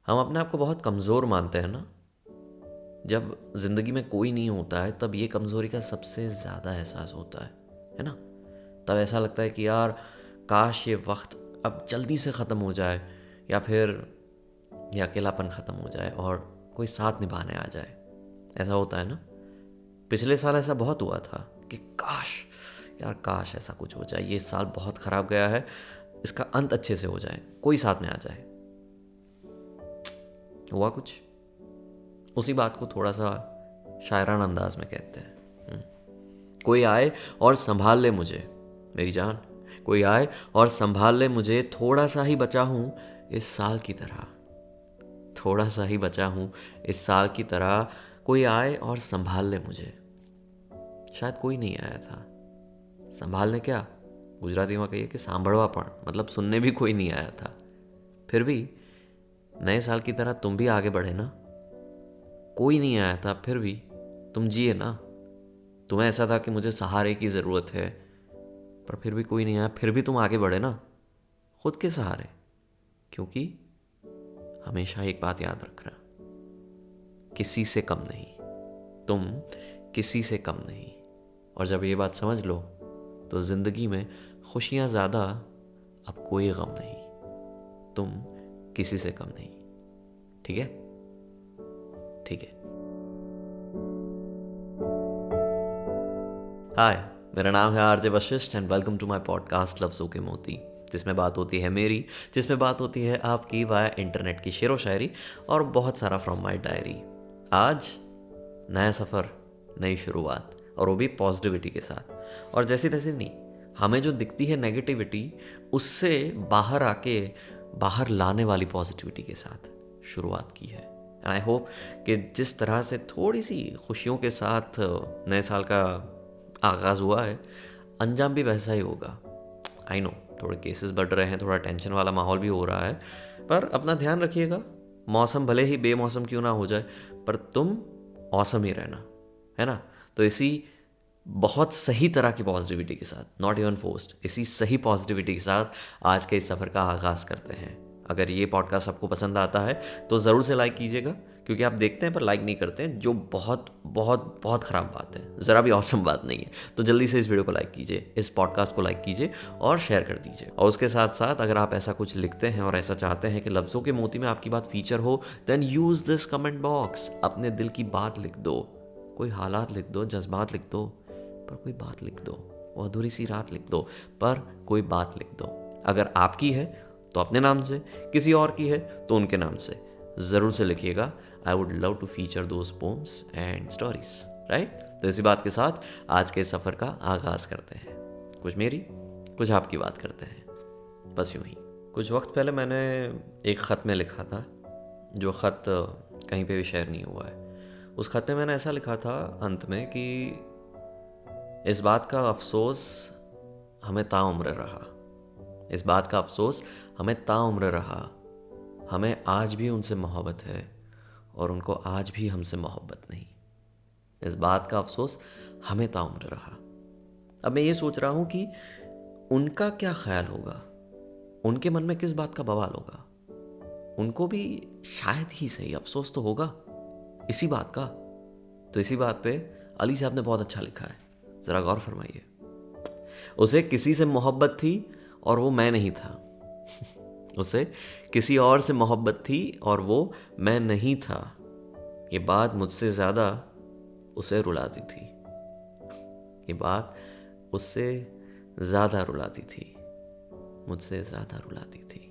हम अपने आप को बहुत कमज़ोर मानते हैं ना। जब ज़िंदगी में कोई नहीं होता है तब ये कमज़ोरी का सबसे ज़्यादा एहसास होता है ना। तब ऐसा लगता है कि यार काश ये वक्त अब जल्दी से ख़त्म हो जाए, या फिर ये अकेलापन ख़त्म हो जाए और कोई साथ निभाने आ जाए। ऐसा होता है ना। पिछले साल ऐसा बहुत हुआ था कि काश, यार काश ऐसा कुछ हो जाए, ये साल बहुत ख़राब गया है, इसका अंत अच्छे से हो जाए, कोई साथ में आ जाए। हुआ कुछ उसी बात को थोड़ा सा शायराना अंदाज में कहते हैं। कोई आए और संभाल ले मुझे मेरी जान, कोई आए और संभाल ले मुझे, थोड़ा सा ही बचा हूँ इस साल की तरह, थोड़ा सा ही बचा हूँ इस साल की तरह, कोई आए और संभाल ले मुझे। शायद कोई नहीं आया था। संभालने क्या, गुजराती में कहिए कि सांभळवा पण, मतलब सुनने भी कोई नहीं आया था। फिर भी नए साल की तरह तुम भी आगे बढ़े ना। कोई नहीं आया था फिर भी तुम जिए ना। तुम्हें ऐसा था कि मुझे सहारे की ज़रूरत है, पर फिर भी कोई नहीं आया, फिर भी तुम आगे बढ़े ना, खुद के सहारे। क्योंकि हमेशा एक बात याद रखना, किसी से कम नहीं, तुम किसी से कम नहीं। और जब ये बात समझ लो तो ज़िंदगी में खुशियाँ ज़्यादा, अब कोई गम नहीं, तुम किसी से कम नहीं। ठीक है, ठीक है। हाय, मेरा नाम है RJ Vashishth and welcome to my podcast लफ्ज़ों के मोती, जिसमें बात होती है मेरी, जिसमें बात होती है आपकी वाया इंटरनेट की शेरो शायरी और बहुत सारा फ्रॉम माय डायरी। आज नया सफ़र, नई शुरुआत, और वो भी पॉजिटिविटी के साथ। और जैसे तैसे नहीं, हमें जो दिखती है नेगेटिविटी, उससे बाहर आके बाहर लाने वाली पॉजिटिविटी के साथ शुरुआत की है। एंड आई होप कि जिस तरह से थोड़ी सी खुशियों के साथ नए साल का आगाज़ हुआ है, अंजाम भी वैसा ही होगा। आई नो थोड़े केसेस बढ़ रहे हैं, थोड़ा टेंशन वाला माहौल भी हो रहा है, पर अपना ध्यान रखिएगा। मौसम भले ही बेमौसम क्यों ना हो जाए, पर तुम औसम ही रहना, है ना। तो इसी बहुत सही तरह की पॉजिटिविटी के साथ, नॉट इवन फोर्स्ड, इसी सही पॉजिटिविटी के साथ आज के इस सफ़र का आगाज़ करते हैं। अगर ये पॉडकास्ट आपको पसंद आता है तो ज़रूर से लाइक कीजिएगा, क्योंकि आप देखते हैं पर लाइक नहीं करते हैं, जो बहुत बहुत बहुत ख़राब बात है, ज़रा भी औसम बात नहीं है। तो जल्दी से इस वीडियो को लाइक कीजिए, इस पॉडकास्ट को लाइक कीजिए और शेयर कर दीजिए। और उसके साथ साथ अगर आप ऐसा कुछ लिखते हैं और ऐसा चाहते हैं कि लफ्ज़ों के मोती में आपकी बात फीचर हो, then use this comment box. अपने दिल की बात लिख दो, कोई हालात लिख दो, जज्बात लिख दो, पर कोई बात लिख दो। वो अधूरी सी रात लिख दो, पर कोई बात लिख दो। अगर आपकी है तो अपने नाम से, किसी और की है तो उनके नाम से ज़रूर से लिखिएगा। I would love to feature those poems and stories, right. तो इसी बात के साथ आज के सफ़र का आगाज़ करते हैं। कुछ मेरी, कुछ आपकी बात करते हैं, बस यूँ ही। कुछ वक्त पहले मैंने एक ख़त में लिखा था, जो ख़त कहीं पे भी शेयर नहीं हुआ है। उस ख़त में मैंने ऐसा लिखा था अंत में कि इस बात का अफसोस हमें ताउम्र रहा, इस बात का अफसोस हमें ताउम्र रहा, हमें आज भी उनसे मोहब्बत है और उनको आज भी हमसे मोहब्बत नहीं। इस बात का अफसोस हमें ताउम्र रहा। अब मैं ये सोच रहा हूँ कि उनका क्या ख्याल होगा, उनके मन में किस बात का बवाल होगा। उनको भी शायद ही सही अफसोस तो होगा इसी बात का। तो इसी बात पे अली साहब ने बहुत अच्छा लिखा है, ज़रा गौर फरमाइए। उसे किसी से मोहब्बत थी और वो मैं नहीं था। उसे किसी और से मोहब्बत थी और वो मैं नहीं था। ये बात मुझसे ज़्यादा उसे रुलाती थी, ये बात उससे ज़्यादा रुलाती थी, मुझसे ज़्यादा रुलाती थी।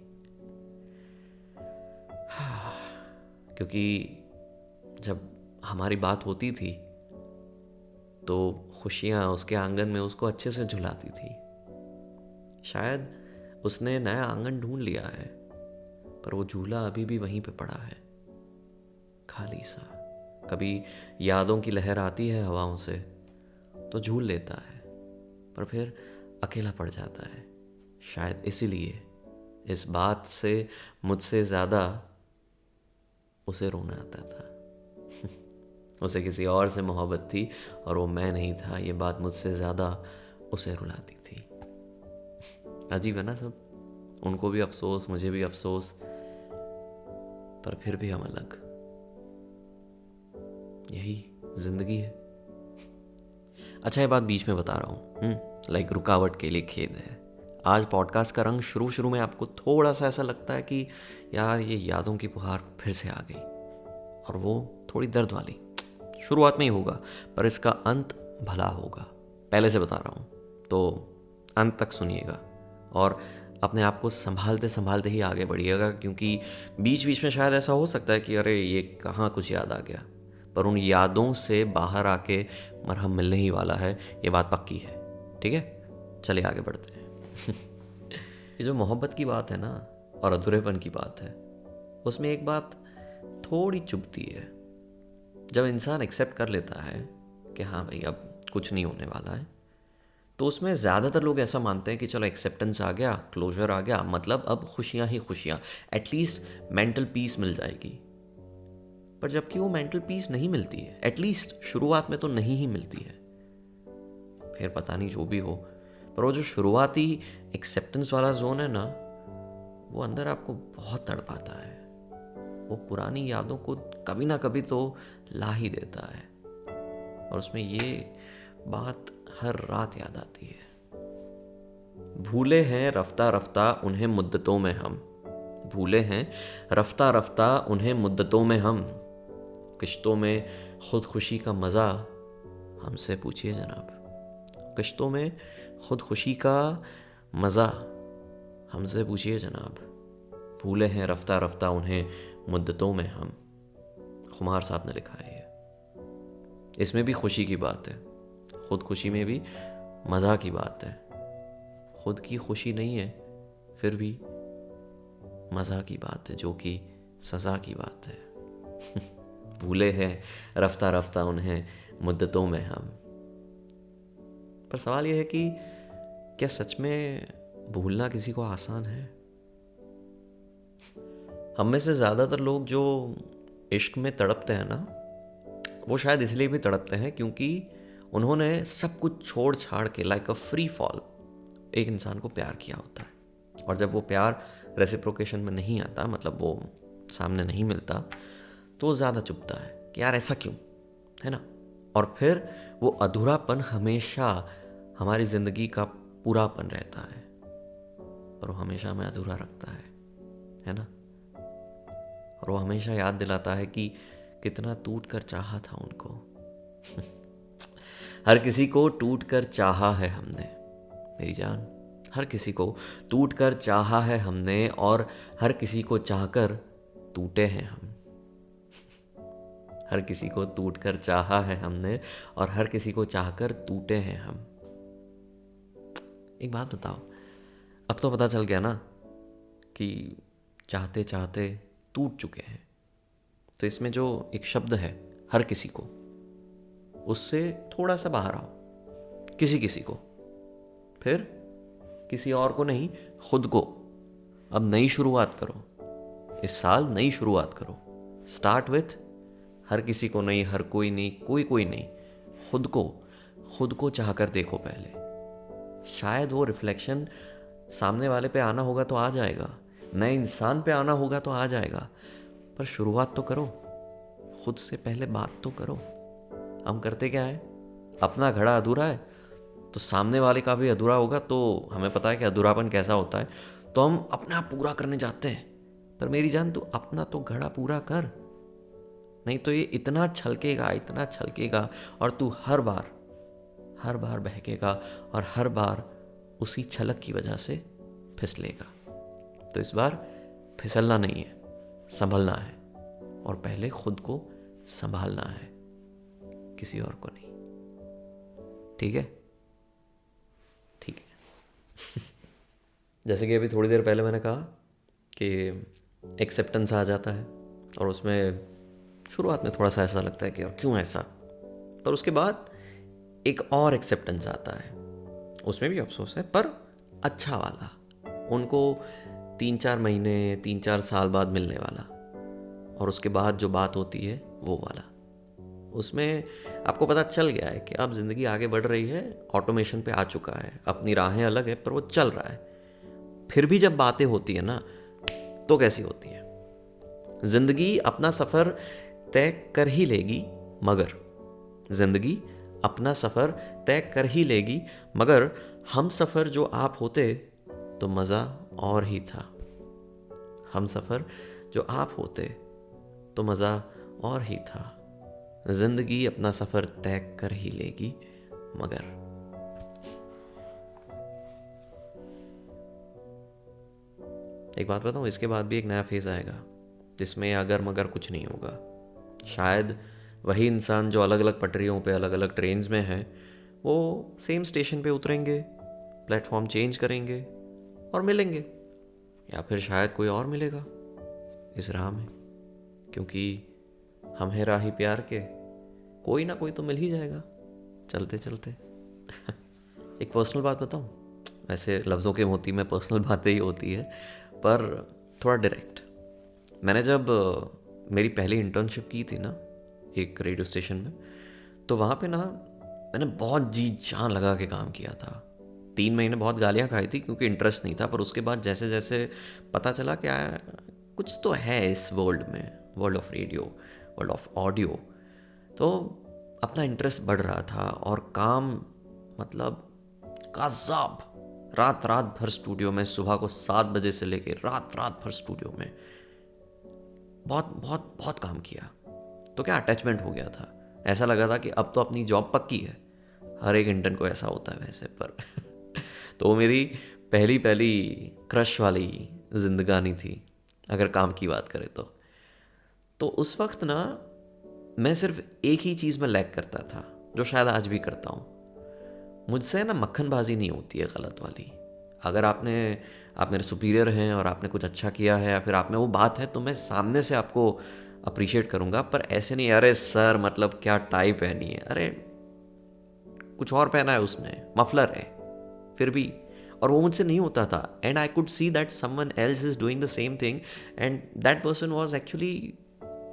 क्योंकि जब हमारी बात होती थी तो खुशियाँ उसके आंगन में उसको अच्छे से झुलाती थी। शायद उसने नया आंगन ढूंढ लिया है, पर वो झूला अभी भी वहीं पे पड़ा है, खाली सा। कभी यादों की लहर आती है हवाओं से तो झूल लेता है, पर फिर अकेला पड़ जाता है। शायद इसीलिए इस बात से मुझसे ज़्यादा उसे रोना आता था। उसे किसी और से मोहब्बत थी और वो मैं नहीं था। ये बात मुझसे ज़्यादा उसे रुलाती थी। अजीब है ना सब, उनको भी अफसोस, मुझे भी अफसोस। पर फिर भी हम अलग। यही जिंदगी है। अच्छा, ये बात बीच में बता रहा हूँ, लाइक रुकावट के लिए खेद है। आज पॉडकास्ट का रंग शुरू में आपको थोड़ा सा ऐसा लगता है कि यार ये यादों की फुहार फिर से आ गई, और वो थोड़ी दर्द वाली। शुरुआत में ही होगा, पर इसका अंत भला होगा, पहले से बता रहा हूँ। तो अंत तक सुनिएगा और अपने आप को संभालते संभालते ही आगे बढ़िएगा, क्योंकि बीच बीच में शायद ऐसा हो सकता है कि अरे ये कहाँ कुछ याद आ गया, पर उन यादों से बाहर आके मरहम मिलने ही वाला है, ये बात पक्की है। ठीक है, चलिए आगे बढ़ते हैं। ये जो मोहब्बत की बात है ना, और अधूरेपन की बात है, उसमें एक बात थोड़ी चुभती है। जब इंसान एक्सेप्ट कर लेता है कि हाँ भाई अब कुछ नहीं होने वाला है, तो उसमें ज़्यादातर लोग ऐसा मानते हैं कि चलो एक्सेप्टेंस आ गया, क्लोजर आ गया, मतलब अब खुशियाँ ही खुशियाँ, एटलीस्ट मेंटल पीस मिल जाएगी। पर जबकि वो मेंटल पीस नहीं मिलती है, एटलीस्ट शुरुआत में तो नहीं ही मिलती है। फिर पता नहीं जो भी हो, पर वो जो शुरुआती एक्सेप्टेंस वाला जोन है ना, वो अंदर आपको बहुत तड़पाता है। वो पुरानी यादों को कभी ना कभी तो ला ही देता है, और उसमें ये बात हर रात याद आती है। भूले हैं रफ्ता रफ्ता उन्हें मुद्दतों में हम, भूले हैं रफ्ता रफ्ता उन्हें मुद्दतों में हम, किश्तों में खुदकुशी का मज़ा हमसे पूछिए जनाब, किश्तों में खुदकुशी का मज़ा हमसे पूछिए जनाब। भूले हैं रफ्ता रफ्ता उन्हें मुद्दतों में हम, खुमार साहब ने लिखा है ये। इसमें भी खुशी की बात है, खुदकुशी में भी मज़ा की बात है। खुद की खुशी नहीं है, फिर भी मज़ा की बात है, जो कि सज़ा की बात है। भूले हैं रफ्ता रफ्ता उन्हें मुद्दतों में हम। पर सवाल यह है कि क्या सच में भूलना किसी को आसान है? हम में से ज़्यादातर लोग जो इश्क में तड़पते हैं ना, वो शायद इसलिए भी तड़पते हैं क्योंकि उन्होंने सब कुछ छोड़ छाड़ के लाइक अ फ्री फॉल एक इंसान को प्यार किया होता है। और जब वो प्यार रेसिप्रोकेशन में नहीं आता, मतलब वो सामने नहीं मिलता, तो वो ज़्यादा चुभता है कि यार ऐसा क्यों, है ना। और फिर वो अधूरापन हमेशा हमारी ज़िंदगी का पूरापन रहता है, पर वो हमेशा हमें अधूरा रखता है ना। और वो हमेशा याद दिलाता है कि कितना टूट कर चाहा था उनको। हर किसी को टूट कर चाहा है हमने मेरी जान, हर किसी को टूट कर चाहा है हमने, और हर किसी को चाहकर टूटे हैं हम। हर किसी को टूट कर चाहा है हमने, और हर किसी को चाहकर टूटे हैं हम। एक बात बताओ, अब तो पता चल गया ना कि चाहते चाहते टूट चुके हैं, तो इसमें जो एक शब्द है हर किसी को, उससे थोड़ा सा बाहर आओ। किसी किसी को, फिर किसी और को नहीं, खुद को। अब नई शुरुआत करो, इस साल नई शुरुआत करो। स्टार्ट विथ हर किसी को नहीं, हर कोई नहीं, कोई नहीं, खुद को चाह कर देखो पहले। शायद वो रिफ्लेक्शन सामने वाले पे आना होगा तो आ जाएगा, नए इंसान पे आना होगा तो आ जाएगा, पर शुरुआत तो करो, खुद से पहले बात तो करो। हम करते क्या है, अपना घड़ा अधूरा है तो सामने वाले का भी अधूरा होगा, तो हमें पता है कि अधूरापन कैसा होता है, तो हम अपने आप पूरा करने जाते हैं। पर मेरी जान, तू अपना तो घड़ा पूरा कर, नहीं तो ये इतना छलकेगा और तू हर बार बहकेगा, और हर बार उसी छलक की वजह से फिसलेगा। तो इस बार फिसलना नहीं है, संभलना है, और पहले खुद को संभालना है, किसी और को नहीं। ठीक है। जैसे कि अभी थोड़ी देर पहले मैंने कहा कि एक्सेप्टेंस आ जाता है, और उसमें शुरुआत में थोड़ा सा ऐसा लगता है कि यार क्यों ऐसा, पर उसके बाद एक और एक्सेप्टेंस आता है, उसमें भी अफसोस है, पर अच्छा वाला, उनको 3-4 महीने 3-4 साल बाद मिलने वाला, और उसके बाद जो बात होती है वो वाला। उसमें आपको पता चल गया है कि अब ज़िंदगी आगे बढ़ रही है, ऑटोमेशन पे आ चुका है, अपनी राहें अलग है, पर वो चल रहा है। फिर भी जब बातें होती है ना, तो कैसी होती है, जिंदगी अपना सफ़र तय कर ही लेगी मगर, जिंदगी अपना सफ़र तय कर ही लेगी मगर, हम सफ़र जो आप होते तो मज़ा और ही था। हम सफ़र जो आप होते तो मज़ा और ही था। जिंदगी अपना सफ़र तय कर ही लेगी मगर। एक बात बताऊँ, इसके बाद भी एक नया फेज़ आएगा जिसमें अगर मगर कुछ नहीं होगा। शायद वही इंसान जो अलग अलग पटरियों पे अलग अलग ट्रेन्स में है, वो सेम स्टेशन पे उतरेंगे, प्लेटफॉर्म चेंज करेंगे और मिलेंगे, या फिर शायद कोई और मिलेगा इस राह में, क्योंकि हम हैं राही प्यार के, कोई ना कोई तो मिल ही जाएगा चलते चलते। एक पर्सनल बात बताऊँ, वैसे लफ्ज़ों के मोती में पर्सनल बातें ही होती है, पर थोड़ा डायरेक्ट। मैंने जब मेरी पहली इंटर्नशिप की थी ना एक रेडियो स्टेशन में, तो वहाँ पे ना मैंने बहुत जी जान लगा के काम किया था। 3 महीने बहुत गालियाँ खाई थी क्योंकि इंटरेस्ट नहीं था, पर उसके बाद जैसे जैसे पता चला कि कुछ तो है इस वर्ल्ड में, world of radio, world of audio, तो अपना इंटरेस्ट बढ़ रहा था और काम मतलब गज़ब, रात रात भर स्टूडियो में, सुबह को 7 बजे से लेके रात रात भर स्टूडियो में बहुत बहुत बहुत काम किया। तो क्या अटैचमेंट हो गया था, ऐसा लगा था कि अब तो अपनी जॉब पक्की है। हर एक इंटर्न को ऐसा होता है वैसे, पर तो वो मेरी पहली पहली क्रश वाली जिंदगानी थी अगर काम की बात करें तो उस वक्त ना मैं सिर्फ एक ही चीज़ में लैक करता था, जो शायद आज भी करता हूँ। मुझसे ना मक्खनबाजी नहीं होती है गलत वाली। अगर आप मेरे सुपीरियर हैं और आपने कुछ अच्छा किया है या फिर आप में वो बात है, तो मैं सामने से आपको अप्रिशिएट करूँगा, पर ऐसे नहीं अरे सर मतलब क्या टाई पहनी है, अरे कुछ और पहना है उसने, मफलर है फिर भी, और वो मुझसे नहीं होता था। And I could see that someone else is doing the same thing and that person was actually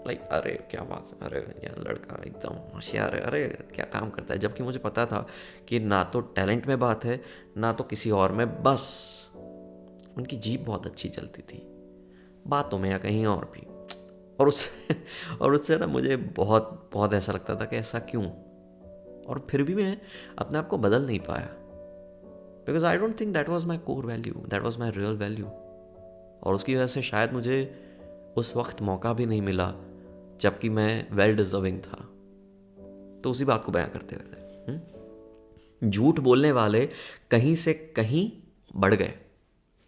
like अरे क्या बात है, अरे यार लड़का एकदम होशियार है, अरे क्या काम करता है। जबकि मुझे पता था कि ना तो टैलेंट में बात है ना तो किसी और में, बस उनकी जीभ बहुत अच्छी चलती थी बातों में या कहीं और भी। और उससे ना मुझे बहुत बहुत ऐसा लगता था कि ऐसा क्यों, और फिर भी मैं अपने आप को बदल नहीं पाया, because I don't think that was my core value, that was my real value. और उसकी वजह से शायद मुझे उस वक्त मौका भी नहीं मिला जबकि मैं वेल डिजर्विंग था। तो उसी बात को बयां करते हुए झूठ बोलने वाले कहीं से कहीं बढ़ गए,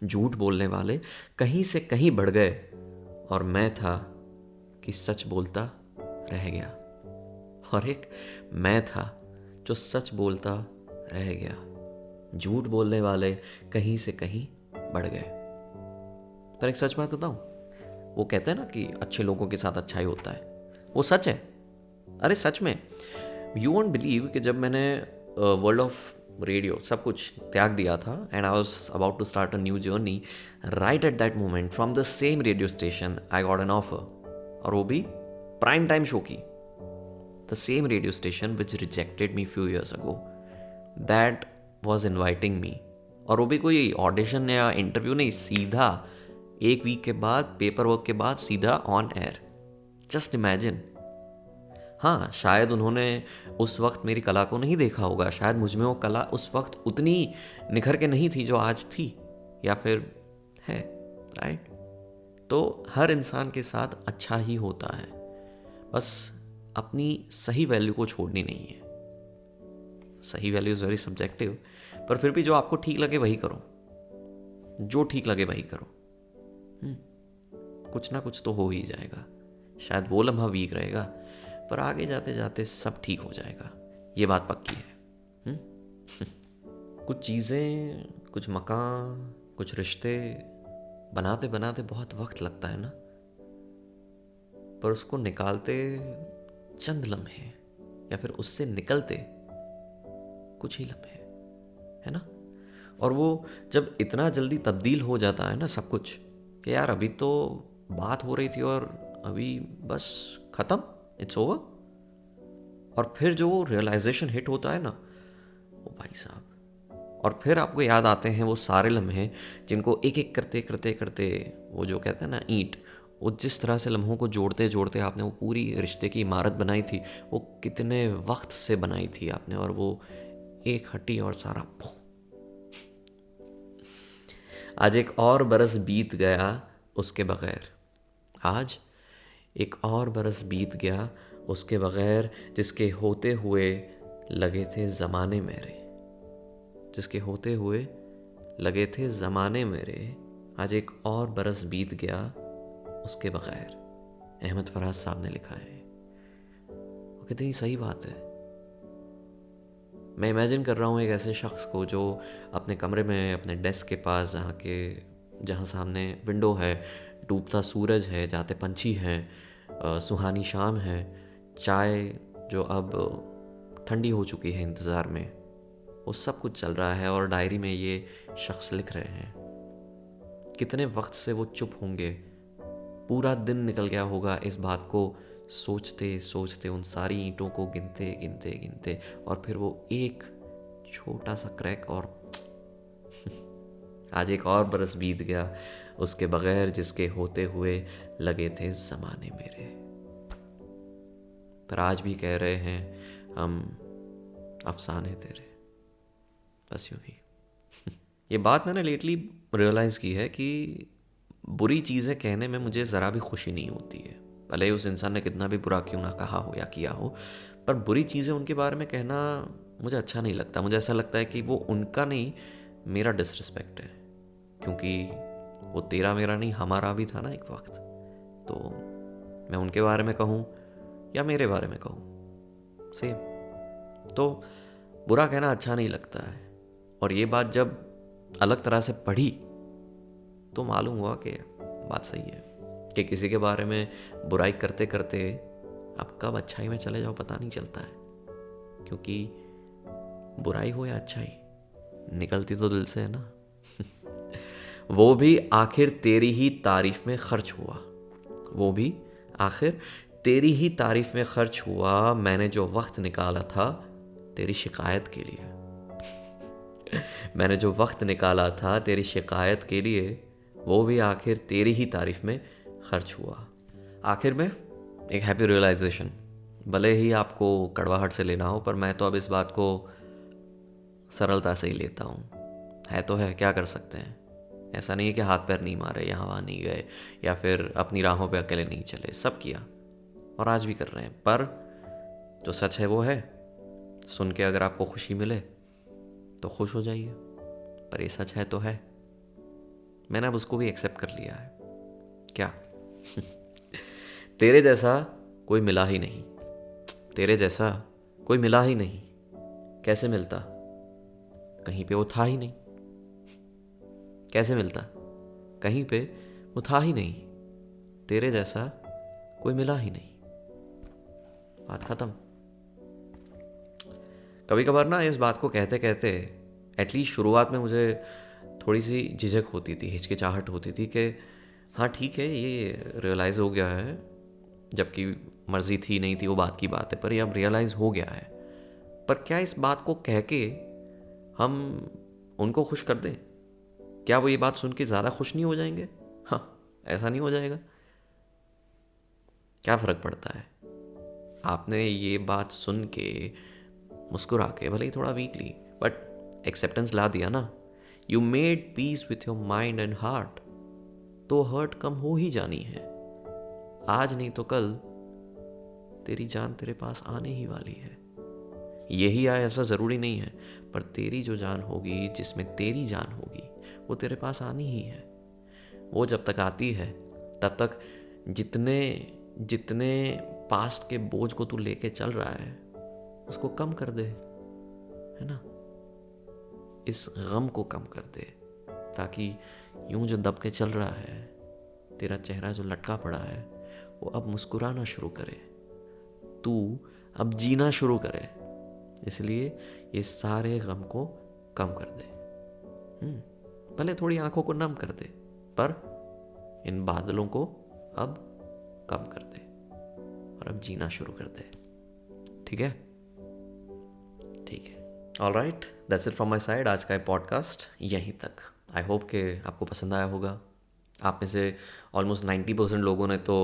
झूठ बोलने वाले कहीं से कहीं बढ़ गए, और मैं था कि सच बोलता रह गया, और एक मैं था जो सच बोलता रह गया। झूठ बोलने वाले कहीं से कहीं बढ़ गए। पर एक सच बात बताऊं, वो कहते हैं ना कि अच्छे लोगों के साथ अच्छा ही होता है, वो सच है। अरे सच में, यू वोंट बिलीव कि जब मैंने वर्ल्ड ऑफ रेडियो सब कुछ त्याग दिया था and I was about to start a new journey, right at that moment from the same radio station I got an offer, और वो भी प्राइम टाइम शो की। The same radio station which rejected me few years ago, that was inviting me, और वो भी कोई audition या interview नहीं, सीधा 1 वीक के बाद, पेपर वर्क के बाद सीधा ऑन एयर। Just imagine. हाँ, शायद उन्होंने उस वक्त मेरी कला को नहीं देखा होगा, शायद मुझ में वो कला उस वक्त उतनी निखर के नहीं थी जो आज थी या फिर है, राइट। तो हर इंसान के साथ अच्छा ही होता है, बस अपनी सही वैल्यू को छोड़नी नहीं है। सही वैल्यू इज़ वेरी सब्जेक्टिव, पर फिर भी जो आपको ठीक लगे वही करो, जो ठीक लगे वही करो। कुछ ना कुछ तो हो ही जाएगा। शायद वो लम्हा वीक रहेगा, पर आगे जाते जाते सब ठीक हो जाएगा, ये बात पक्की है। कुछ चीज़ें, कुछ मकान, कुछ रिश्ते बनाते बनाते बहुत वक्त लगता है ना, पर उसको निकालते चंद लम्हे, या फिर उससे निकलते कुछ ही लम्हे, है ना। और वो जब इतना जल्दी तब्दील हो जाता है ना सब कुछ, कि यार अभी तो बात हो रही थी और अभी बस ख़त्म, इट्स ओवर। और फिर जो रियलाइजेशन हिट होता है ना, वो भाई साहब, और फिर आपको याद आते हैं वो सारे लम्हे जिनको एक एक करते करते करते वो जो कहते हैं ना ईंट, वो जिस तरह से लम्हों को जोड़ते जोड़ते आपने वो पूरी रिश्ते की इमारत बनाई थी, वो कितने वक्त से बनाई थी आपने, और वो एक हड्डी और सारा आज एक और बरस बीत गया उसके बगैर। आज एक और बरस बीत गया उसके बगैर, जिसके होते हुए लगे थे ज़माने मेरे, जिसके होते हुए लगे थे ज़माने मेरे। आज एक और बरस बीत गया उसके बगैर। अहमद फराज साहब ने लिखा है। वो कितनी सही बात है। मैं इमेजिन कर रहा हूँ एक ऐसे शख्स को जो अपने कमरे में, अपने डेस्क के पास, जहाँ सामने विंडो है, डूबता सूरज है, जाते पंछी हैं, सुहानी शाम है, चाय जो अब ठंडी हो चुकी है इंतज़ार में, वो सब कुछ चल रहा है और डायरी में ये शख्स लिख रहे हैं। कितने वक्त से वो चुप होंगे, पूरा दिन निकल गया होगा इस बात को सोचते सोचते, उन सारी ईंटों को गिनते गिनते गिनते, और फिर वो एक छोटा सा क्रैक, और आज एक और बरस बीत गया उसके बगैर, जिसके होते हुए लगे थे ज़माने मेरे। पर आज भी कह रहे हैं हम अफसाने तेरे, बस यूं ही। ये बात मैंने लेटली रियलाइज़ की है कि बुरी चीज़ें कहने में मुझे ज़रा भी खुशी नहीं होती है, भले ही उस इंसान ने कितना भी बुरा क्यों ना कहा हो या किया हो, पर बुरी चीज़ें उनके बारे में कहना मुझे अच्छा नहीं लगता। मुझे ऐसा लगता है कि वो उनका नहीं, मेरा डिसरिस्पेक्ट है, क्योंकि वो तेरा मेरा नहीं, हमारा भी था ना एक वक्त। तो मैं उनके बारे में कहूँ या मेरे बारे में कहूँ, सेम। तो बुरा कहना अच्छा नहीं लगता है। और ये बात जब अलग तरह से पढ़ी तो मालूम हुआ कि बात सही है, कि किसी के बारे में बुराई करते करते आप कब अच्छाई में चले जाओ पता नहीं चलता है, क्योंकि बुराई हो या अच्छाई निकलती तो दिल से है ना। वो भी आखिर तेरी ही तारीफ में खर्च हुआ, वो भी आखिर तेरी ही तारीफ में खर्च हुआ, मैंने जो वक्त निकाला था तेरी शिकायत के लिए। मैंने जो वक्त निकाला था तेरी शिकायत के लिए, वो भी आखिर तेरी ही तारीफ में खर्च हुआ। आखिर में एक हैप्पी रियलाइजेशन, भले ही आपको कड़वाहट से लेना हो, पर मैं तो अब इस बात को सरलता से ही लेता हूँ। है तो है, क्या कर सकते हैं। ऐसा नहीं है कि हाथ पैर नहीं मारे, यहाँ वहाँ नहीं गए, या फिर अपनी राहों पे अकेले नहीं चले, सब किया और आज भी कर रहे हैं। पर जो सच है वो है, सुन के अगर आपको खुशी मिले तो खुश हो जाइए, पर ये सच है तो है। मैंने अब उसको भी एक्सेप्ट कर लिया है। क्या? तेरे जैसा कोई मिला ही नहीं, तेरे जैसा कोई मिला ही नहीं। कैसे मिलता? कहीं पे वो था ही नहीं। कैसे मिलता? कहीं पे वो था ही नहीं। तेरे जैसा कोई मिला ही नहीं। बात खत्म। कभी कभार ना इस बात को कहते कहते, एटलीस्ट शुरुआत में मुझे थोड़ी सी झिझक होती थी, हिचकिचाहट होती थी कि हाँ ठीक है, ये रियलाइज़ हो गया है, जबकि मर्जी थी नहीं थी वो बात की बात है, पर ये अब रियलाइज़ हो गया है। पर क्या इस बात को कह के हम उनको खुश कर दें? क्या वो ये बात सुन के ज़्यादा खुश नहीं हो जाएंगे? हाँ, ऐसा नहीं हो जाएगा? क्या फ़र्क पड़ता है? आपने ये बात सुन के मुस्कुरा के, भले ही थोड़ा वीकली, बट एक्सेप्टेंस ला दिया ना। You made peace with your mind and heart, तो हर्ट कम हो ही जानी है। आज नहीं तो कल तेरी जान तेरे पास आने ही वाली है। यही आए ऐसा ज़रूरी नहीं है, पर तेरी जो जान होगी, जिसमें तेरी जान होगी, वो तेरे पास आनी ही है। वो जब तक आती है तब तक जितने जितने पास्ट के बोझ को तू लेके चल रहा है उसको कम कर दे, है ना। इस गम को कम कर दे, ताकि यूं जो दब के चल रहा है, तेरा चेहरा जो लटका पड़ा है, वो अब मुस्कुराना शुरू करे, तू अब जीना शुरू करे। इसलिए ये सारे गम को कम कर दे। भले थोड़ी आंखों को नम कर दे, पर इन बादलों को अब कम कर दे और अब जीना शुरू कर दे। ठीक है? ठीक है। All right, that's it from my side. आज का पॉडकास्ट यहीं तक। आई होप कि आपको पसंद आया होगा। आप में से ऑलमोस्ट 90% लोगों ने तो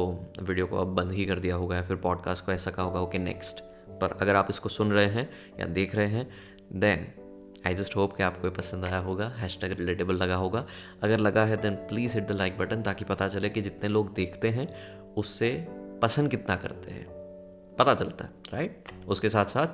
वीडियो को अब बंद ही कर दिया होगा या फिर पॉडकास्ट को ऐसा कहा होगा ओके नेक्स्ट। पर अगर आप इसको सुन रहे हैं या देख रहे हैं देन आई जस्ट होप कि आपको ये पसंद आया होगा, हैशटैग रिलेटेबल लगा होगा। अगर लगा है then please hit the like button, ताकि पता चले कि जितने लोग देखते हैं उससे पसंद कितना करते हैं, पता चलता है, राइट। उसके साथ साथ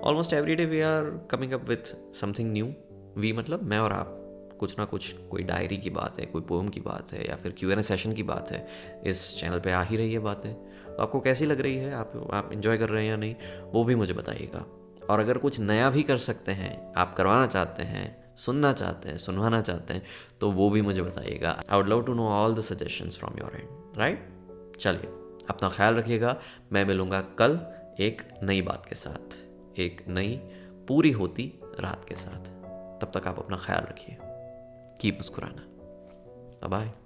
almost every day we are coming up with something new. We मतलब मैं और आप, कुछ ना कुछ, कोई डायरी की बात है, कोई पोएम की बात है या फिर Q&A सेशन की बात है, इस चैनल पे आ ही रही है बातें। तो आपको कैसी लग रही है, आप इन्जॉय कर रहे हैं या नहीं, वो भी मुझे बताइएगा। और अगर कुछ नया भी कर सकते हैं, आप करवाना चाहते हैं, सुनना चाहते हैं, सुनवाना चाहते हैं, तो वो भी मुझे बताइएगा। I would love to know all the suggestions from your end, right. चलिए, अपना ख्याल रखिएगा। मैं मिलूँगा कल एक नई बात के साथ, एक नई पूरी होती रात के साथ। तब तक आप अपना ख्याल रखिए, कीप मुस्कुराना। Bye bye.